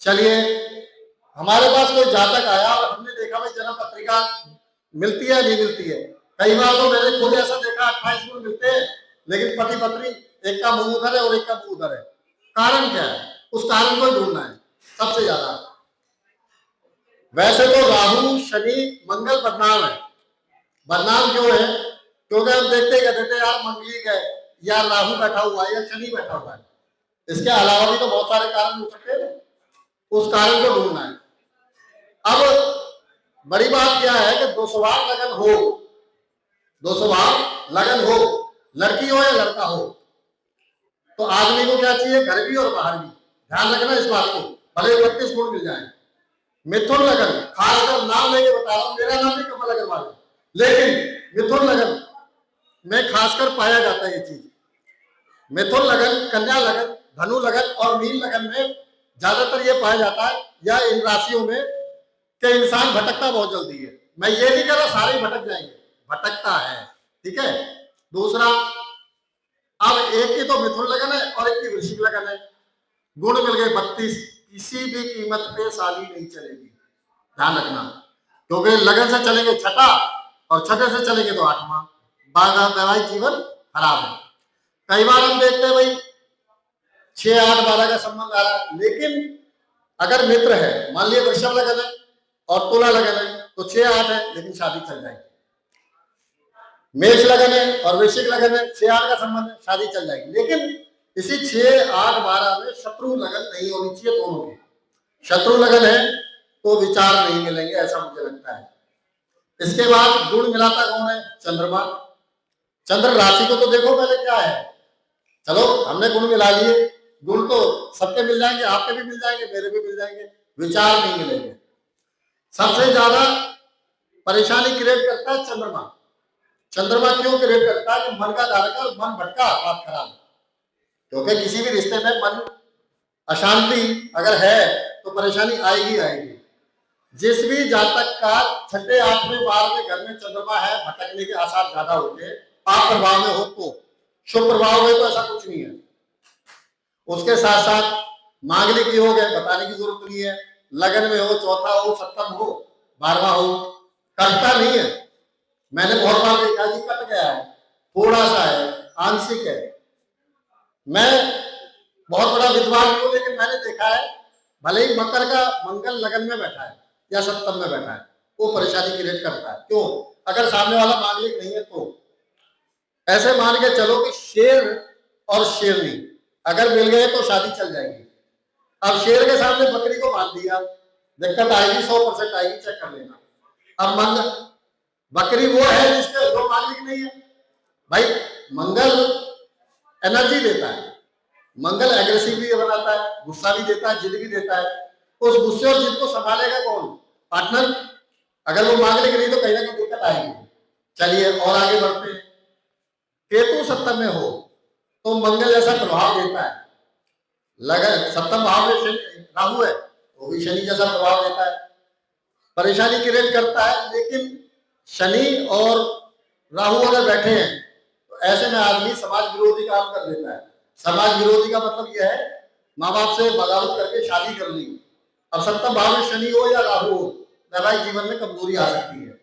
चलिए, हमारे पास कोई जातक आया और हमने देखा भाई जन्म पत्रिका मिलती है नहीं मिलती है। कई बार तो मैंने खुद ऐसा देखा 28 गुण मिलते हैं, लेकिन पति पत्नी एक का मुंह उधर है और एक का मुंह उधर है। कारण क्या है? उस कारण को ढूंढना है सबसे ज्यादा। वैसे तो राहु शनि मंगल बदनाम है। बदनाम क्यों है? क्योंकि हम देखते कहते थे यार मंगलिक है, या राहु बैठा हुआ है, या शनि बैठा हुआ है। इसके अलावा भी तो बहुत सारे कारण हो सकते हैं, उस कारण को ढूंढना है। अब बड़ी बात क्या है कि दो स्वभाव लगन हो, दो स्वभाव लगन हो, लड़की हो या लड़का हो, तो आदमी को क्या चाहिए? घर भी और बाहर भी। ध्यान रखना इस बात को, भले 32 गुण मिल जाए। मिथुन लगन, खासकर नाम लेके बता रहा हूं, मेरा नाम भी कमल अग्रवाल है, लेकिन मिथुन लगन में खासकर पाया जाता है ये चीज। मिथुन लगन, कन्या लगन, धनु लगन और मीन लगन में ज्यादातर ये पाया जाता है, या इन राशियों में, कि इंसान भटकता बहुत जल्दी है। मैं ये नहीं कह रहा सारे भटक जाएंगे, भटकता है, ठीक है। दूसरा, अब एक की तो मिथुन लगन है और एक की वृश्चिक लगन है, गुण मिल गए 32। किसी भी कीमत पे शादी नहीं चलेगी, ध्यान रखना, क्योंकि लगन से चलेंगे छठा और छठे से चलेंगे तो 8वां। वैवाहिक जीवन खराब है। कई बार हम देखते हैं भाई 6, 8, 12 का संबंध आ रहा है, लेकिन अगर मित्र है, मान लिया वृषभ लगन है और तुला लगन है, तो 6, 8 है लेकिन शादी चल जाएगी। मेष लगन है और वृश्चिक लगन है, 6, 8 का संबंध है, शादी चल जाएगी। लेकिन इसी 6, 8, 12 में शत्रु लगन नहीं होनी चाहिए दोनों की। शत्रु लगन है तो विचार नहीं मिलेंगे, ऐसा मुझे लगता है। इसके बाद गुण मिलाता कौन है? चंद्रमा। चंद्र राशि को तो देखो पहले क्या है। चलो हमने गुण मिला लिए, गुण तो सबके मिल जाएंगे, आपके भी मिल जाएंगे, मेरे भी मिल जाएंगे, विचार नहीं मिलेंगे। सबसे ज्यादा परेशानी क्रिएट करता है चंद्रमा। चंद्रमा क्यों क्रिएट करता है? कि मन का कारक है, मन भटका, बात खराब। क्योंकि किसी भी रिश्ते में मन अशांति अगर है तो परेशानी आएगी आएगी। जिस भी जातक का 6, 8वें बार में घर में चंद्रमा है, भटकने के आसार ज्यादा होते हैं। आप प्रभाव में हो तो, शुभ प्रभाव में तो ऐसा कुछ नहीं है। उसके साथ साथ मांगलिक योग है, बताने की जरूरत नहीं है। लगन में हो, चौथा हो, सप्तम हो, 12वां हो, कटता नहीं है। मैंने बहुत बार देखा जी कट गया है, थोड़ा सा है, आंशिक है। मैं बहुत बड़ा विद्वान हूं, लेकिन मैंने देखा है भले ही मकर का मंगल लगन में बैठा है या सप्तम में बैठा है, वो परेशानी क्रिएट करता है। क्यों? अगर सामने वाला मांगलिक नहीं है तो ऐसे मान के चलो कि शेर और शेरनी अगर मिल गए तो शादी चल जाएगी। अब शेर के सामने बकरी को बांध दिया, दिक्कत आएगी, 100% आएगी, चेक कर लेना। अब मंगल, बकरी वो है जिसके दो मालिक नहीं है। भाई मंगल एनर्जी देता है, मंगल एग्रेसिव भी बनाता है, गुस्सा भी देता है, जिद भी देता है। उस गुस्से और जिद को संभालेगा कौन? पार्टनर। अगर वो मांगलिक नहीं तो कहीं ना कहीं दिक्कत आएगी। चलिए और आगे बढ़ते हैं। केतु सप्तम में हो तो मंगल जैसा प्रभाव देता है। लगन सप्तम भाव में राहु है, वो भी शनि जैसा प्रभाव देता है, परेशानी क्रिएट करता है। लेकिन शनि और राहु अगर बैठे हैं तो ऐसे में आदमी समाज विरोधी काम कर देता है। समाज विरोधी का मतलब यह है माँ बाप से बगावत करके शादी कर ली। अब सप्तम भाव में शनि हो या राहु हो, वैवाहिक जीवन में कमजोरी आ सकती है।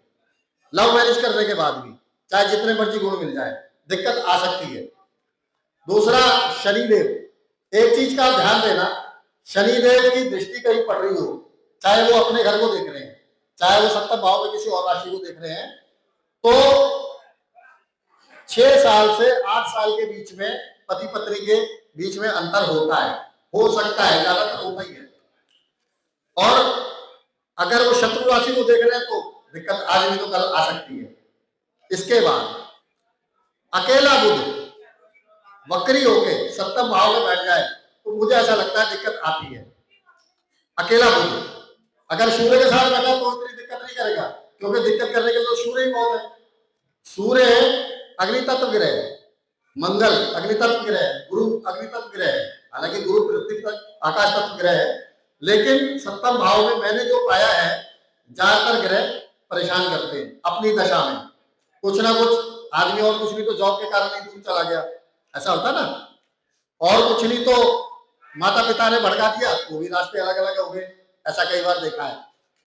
लव मैरिज करने के बाद भी चाहे जितने मर्जी गुण मिल जाए, दिक्कत आ सकती है। दूसरा, शनिदेव, एक चीज का ध्यान देना, शनिदेव की दृष्टि कहीं पड़ रही हो, चाहे वो अपने घर को देख रहे हैं, चाहे वो सप्तम भाव में किसी और राशि को देख रहे हैं, तो 6 साल से 8 साल के बीच में पति पत्नी के बीच में अंतर होता है, हो सकता है, ज्यादातर होता ही है। और अगर वो शत्रु राशि को देख रहे हैं तो दिक्कत आज नहीं तो कल आ सकती है। इसके बाद अकेला बुध वक्री होके सप्तम भाव में बैठ जाए तो मुझे ऐसा लगता है दिक्कत आती है। अकेला बुध अगर सूर्य के साथ बैठा तो इतनी दिक्कत नहीं करेगा, क्योंकि दिक्कत करने के लिए तो सूर्य ही बहुत है। सूर्य अग्नि तत्व ग्रह है, मंगल अग्नि तत्व ग्रह है, गुरु अग्नि तत्व ग्रह है। हालांकि गुरु पृथ्वी तक आकाश तत्व ग्रह है, लेकिन सप्तम भाव में मैंने जो पाया है ज्यादातर ग्रह परेशान करते हैं अपनी दशा में। कुछ ना कुछ आदमी, और कुछ नहीं तो जॉब के कारण ही दूर चला गया, ऐसा होता ना, और कुछ नहीं तो माता पिता ने भड़का दिया, वो भी रास्ते अलग अलग हो गए, ऐसा कई बार देखा है।